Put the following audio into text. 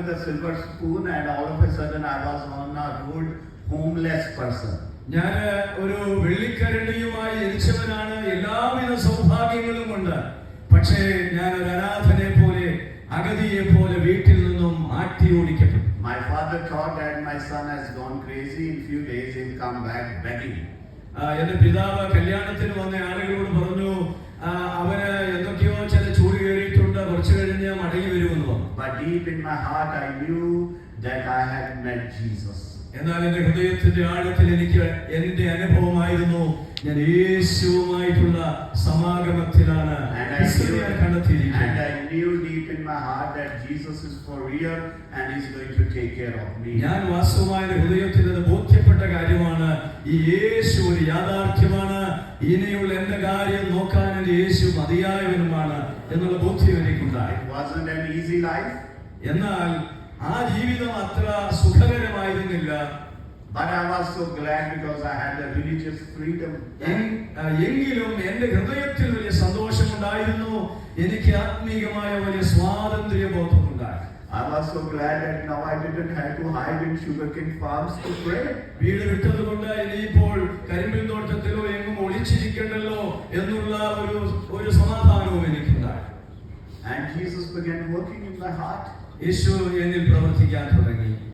with a silver spoon, and all of a sudden I was on a road, homeless person. ഞാൻ ഒരു വെള്ളിക്കരണ്ടിയുമായി ജനിച്ചവനാണ്, എല്ലാവിധ സൗഭാഗ്യങ്ങളും ഉണ്ട്. പക്ഷേ ഞാൻ ഒരു അനാഥനെ പോലെ, അഗതിയെ പോലെ വീട്ടിൽ നിന്നും ആട്ടി ഓടിക്കപ്പെട്ടു. My father thought that my son has gone crazy. In few days he'll come back begging. എന്റെ പിതാവ് കല്യാണത്തിന് വന്ന ആളുകളോട് പറഞ്ഞു, അവന് എന്തൊക്കെയോ ചില ചൂട് കയറിയിട്ടുണ്ട്, കുറച്ചു കഴിഞ്ഞ് മടങ്ങി വരുമെന്ന് പറഞ്ഞു. But deep in my heart I knew that I had met Jesus. എന്നാൽ എന്റെ ഹൃദയത്തിന്റെ ആഴത്തിൽ എനിക്ക് എന്റെ അനുഭവമായിരുന്നു, ഞാൻ യേശുവുമായിട്ടുള്ള സമാഗമത്തിലാണ് കണ്ടെത്തിയിരിക്കുന്നത്. And I knew deep in my heart that Jesus is for real and he's going to take care of me. ഞാൻ വാസ്തവമായ ഹൃദയത്തിൽ അത് ബോധ്യപ്പെട്ട കാര്യമാണ്, ഈ യേശു ഒരു യാഥാർത്ഥ്യമാണ്, ഇനിയുള്ള എന്റെ കാര്യം നോക്കാൻ എന്റെ യേശു മതിയായവനുമാണ് എന്നുള്ള ബോധ്യം എനിക്കുണ്ടായി. It wasn't an easy life. എന്നാൽ ആ ജീവിതം അത്ര സുഖകരമായിരുന്നില്ല. But I was so glad because I had the religious freedom. എങ്കിലും എന്റെ ഹൃദയത്തിൽ വലിയ സന്തോഷമുണ്ടായിരുന്നു, എനിക്ക് ആത്മീകമായ വലിയ സ്വാതന്ത്ര്യ ബോധമുണ്ടായി. I was so glad that now I didn't have to hide in sugarcane farms to pray. വീട് വിട്ടതുകൊണ്ട് ഇനിയിപ്പോൾ കരിമ്പിൻ തോട്ടത്തിലോ എങ്ങും ഒളിച്ചിരിക്കണ്ടല്ലോ എന്നുള്ള ഒരു സമാധാനവും എനിക്കുണ്ടായി. And Jesus began working in my heart. യേശു എന്നിൽ പ്രവർത്തിക്കാൻ തുടങ്ങി.